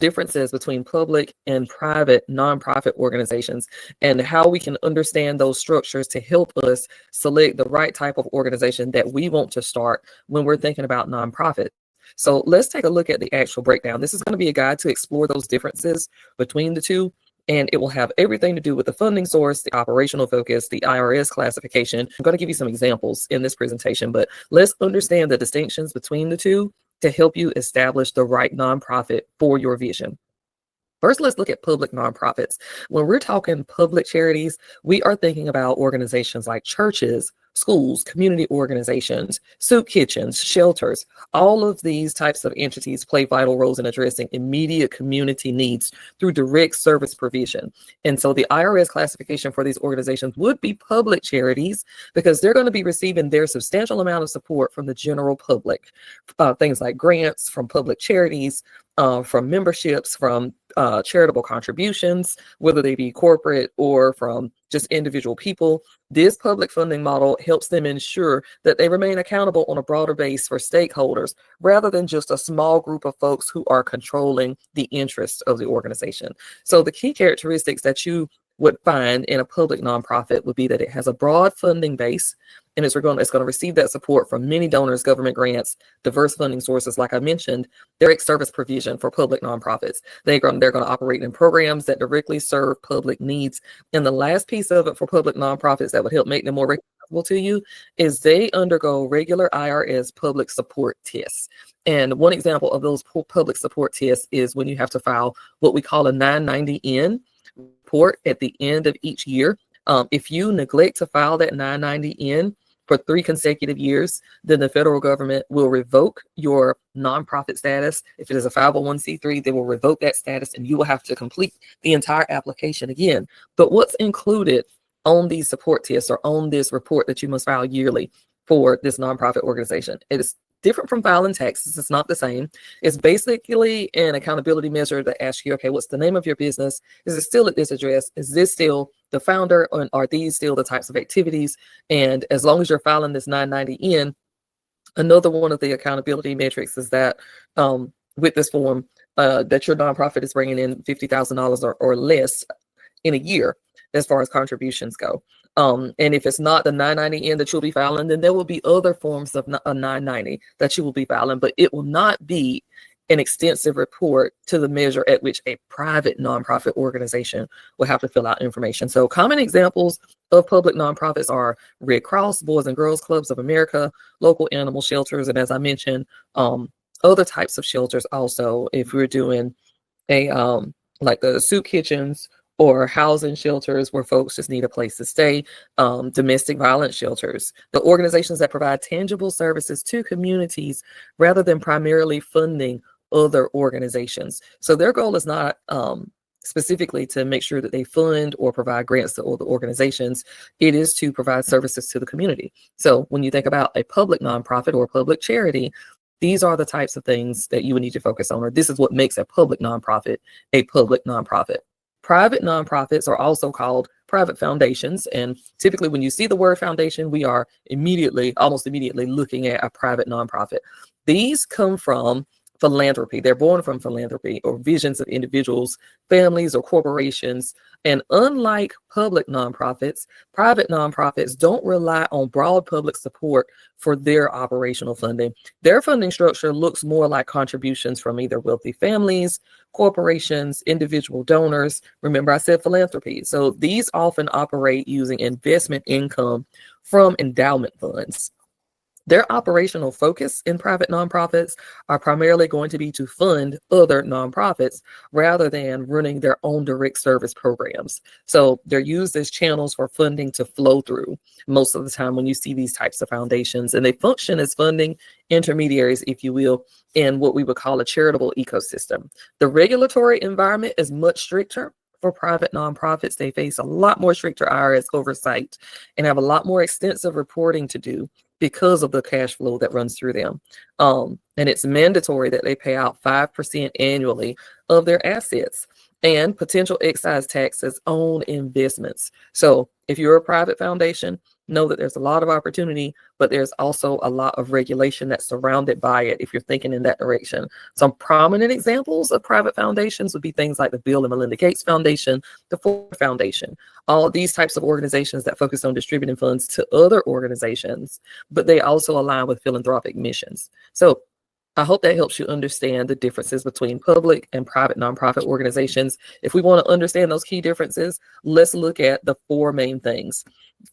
differences between public and private nonprofit organizations and how we can understand those structures to help us select the right type of organization that we want to start when we're thinking about nonprofits. So let's take a look at the actual breakdown. This is going to be a guide to explore those differences between the two, and it will have everything to do with the funding source, the operational focus, the IRS classification. I'm going to give you some examples in this presentation, but let's understand the distinctions between the two to help you establish the right nonprofit for your vision. First, let's look at public nonprofits. When we're talking public charities, we are thinking about organizations like churches, schools, community organizations, soup kitchens, shelters. All of these types of entities play vital roles in addressing immediate community needs through direct service provision. And so the IRS classification for these organizations would be public charities because they're going to be receiving their substantial amount of support from the general public. Things like grants from public charities, from memberships, from charitable contributions, whether they be corporate or from just individual people. This public funding model helps them ensure that they remain accountable on a broader base for stakeholders rather than just a small group of folks who are controlling the interests of the organization. So the key characteristics that you would find in a public nonprofit would be that it has a broad funding base, and it's going to receive that support from many donors, government grants, diverse funding sources. Like I mentioned, direct service provision for public nonprofits. They're going to operate in programs that directly serve public needs. And the last piece of it for public nonprofits that would help make them more recognizable to you is they undergo regular IRS public support tests. And one example of those public support tests is when you have to file what we call a 990N report at the end of each year. If you neglect to file that 990N for 3 consecutive years, then the federal government will revoke your nonprofit status. If it is a 501c3, they will revoke that status and you will have to complete the entire application again. But what's included on these support tests or on this report that you must file yearly for this nonprofit organization? It is different from filing taxes. It's not the same. It's basically an accountability measure that asks you, okay, what's the name of your business? Is it still at this address? Is this still the founder? Or are these still the types of activities? And as long as you're filing this 990N, another one of the accountability metrics is that with this form, that your nonprofit is bringing in $50,000 or less in a year as far as contributions go. And if it's not the 990N that you'll be filing, then there will be other forms of a 990 that you will be filing, but it will not be an extensive report to the measure at which a private nonprofit organization will have to fill out information. So common examples of public nonprofits are Red Cross, Boys and Girls Clubs of America, local animal shelters, and as I mentioned, other types of shelters also. If we're doing a like the soup kitchens or housing shelters where folks just need a place to stay, domestic violence shelters, the organizations that provide tangible services to communities rather than primarily funding other organizations. So their goal is not specifically to make sure that they fund or provide grants to other organizations. It is to provide services to the community. So when you think about a public nonprofit or a public charity, these are the types of things that you would need to focus on, or this is what makes a public nonprofit a public nonprofit. Private nonprofits are also called private foundations. And typically when you see the word foundation, we are almost immediately looking at a private nonprofit. These come from philanthropy. They're born from philanthropy or visions of individuals, families, or corporations. And unlike public nonprofits, private nonprofits don't rely on broad public support for their operational funding. Their funding structure looks more like contributions from either wealthy families, corporations, individual donors. Remember, I said philanthropy. So these often operate using investment income from endowment funds. Their operational focus in private nonprofits are primarily going to be to fund other nonprofits rather than running their own direct service programs. So they're used as channels for funding to flow through most of the time when you see these types of foundations, and they function as funding intermediaries, if you will, in what we would call a charitable ecosystem. The regulatory environment is much stricter for private nonprofits. They face a lot more stricter IRS oversight and have a lot more extensive reporting to do because of the cash flow that runs through them. And it's mandatory that they pay out 5% annually of their assets. and potential excise taxes on investments. So if you're a private foundation, know that there's a lot of opportunity, but there's also a lot of regulation that's surrounded by it if you're thinking in that direction. Some prominent examples of private foundations would be things like the Bill and Melinda Gates Foundation, the Ford Foundation, all of these types of organizations that focus on distributing funds to other organizations, but they also align with philanthropic missions. So I hope that helps you understand the differences between public and private nonprofit organizations. If we want to understand those key differences, let's look at the four main things.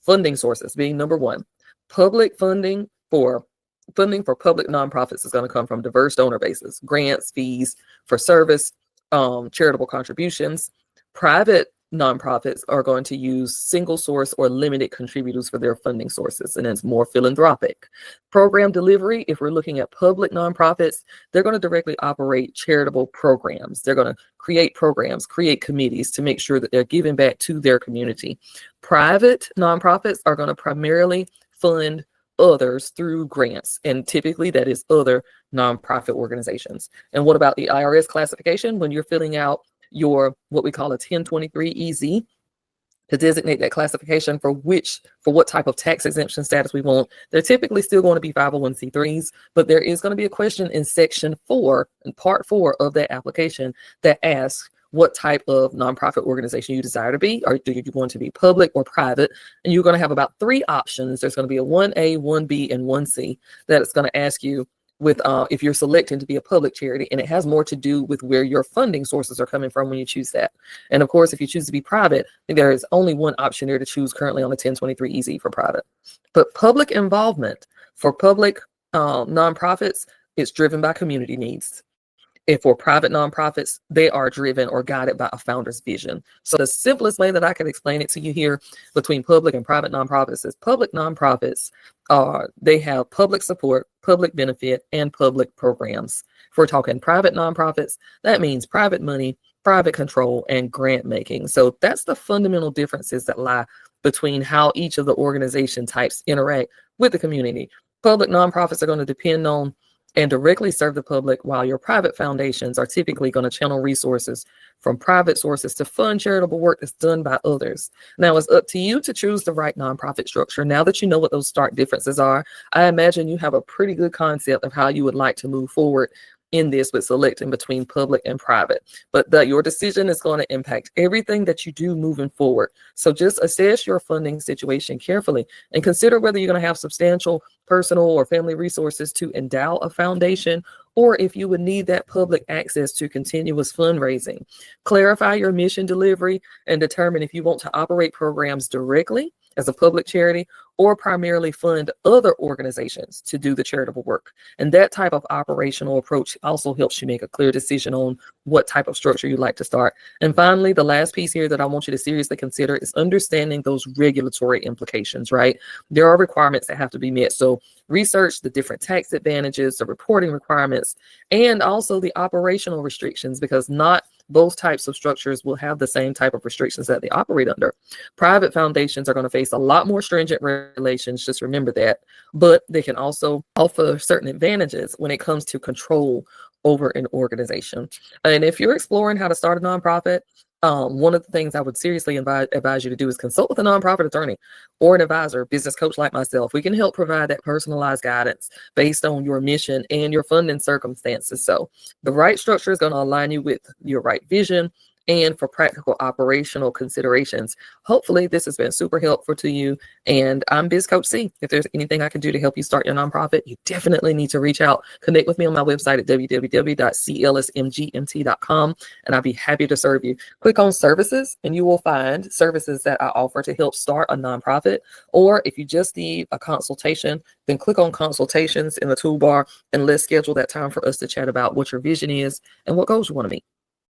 Funding sources being number one. Public funding for public nonprofits is going to come from diverse donor bases, grants, fees for service, charitable contributions. Private nonprofits are going to use single source or limited contributors for their funding sources, and it's more philanthropic. Program delivery, if we're looking at public nonprofits, they're going to directly operate charitable programs. They're going to create programs, create committees to make sure that they're giving back to their community. Private nonprofits are going to primarily fund others through grants, and typically that is other nonprofit organizations. And what about the IRS classification? When you're filling out your what we call a 1023-EZ to designate that classification for what type of tax exemption status we want, they're typically still going to be 501c3s, but there is going to be a question in section 4 and part 4 of that application that asks what type of nonprofit organization you desire to be, or do you want to be public or private? And you're going to have about 3 options. There's going to be a 1A, 1B, and 1C that it's going to ask you with if you're selecting to be a public charity, and it has more to do with where your funding sources are coming from when you choose that. And of course, if you choose to be private, there is only one option there to choose currently on the 1023-EZ for private. But public involvement for public nonprofits is driven by community needs. If for private nonprofits, they are driven or guided by a founder's vision. So the simplest way that I can explain it to you here between public and private nonprofits is public nonprofits they have public support, public benefit, and public programs. If we're talking private nonprofits, that means private money, private control, and grant making. So that's the fundamental differences that lie between how each of the organization types interact with the community. Public nonprofits are going to depend on and directly serve the public, while your private foundations are typically going to channel resources from private sources to fund charitable work that's done by others. Now, it's up to you to choose the right nonprofit structure. Now that you know what those stark differences are, I imagine you have a pretty good concept of how you would like to move forward in this with selecting between public and private. But your decision is going to impact everything that you do moving forward. So just assess your funding situation carefully and consider whether you're going to have substantial personal or family resources to endow a foundation, or if you would need that public access to continuous fundraising. Clarify your mission delivery and determine if you want to operate programs directly as a public charity or primarily fund other organizations to do the charitable work. And that type of operational approach also helps you make a clear decision on what type of structure you'd like to start. And finally, the last piece here that I want you to seriously consider is understanding those regulatory implications, right? There are requirements that have to be met. So research the different tax advantages, the reporting requirements, and also the operational restrictions, because not both types of structures will have the same type of restrictions that they operate under. Private foundations are going to face a lot more stringent regulations, just remember that, but they can also offer certain advantages when it comes to control over an organization. And if you're exploring how to start a nonprofit, one of the things I would seriously advise you to do is consult with a nonprofit attorney or an advisor, business coach like myself. We can help provide that personalized guidance based on your mission and your funding circumstances. So the right structure is going to align you with your right vision and for practical operational considerations. Hopefully this has been super helpful to you. And I'm Biz Coach C. If there's anything I can do to help you start your nonprofit, you definitely need to reach out. Connect with me on my website at www.clsmgmt.com, and I'll be happy to serve you. Click on services and you will find services that I offer to help start a nonprofit. Or if you just need a consultation, then click on consultations in the toolbar and let's schedule that time for us to chat about what your vision is and what goals you want to meet.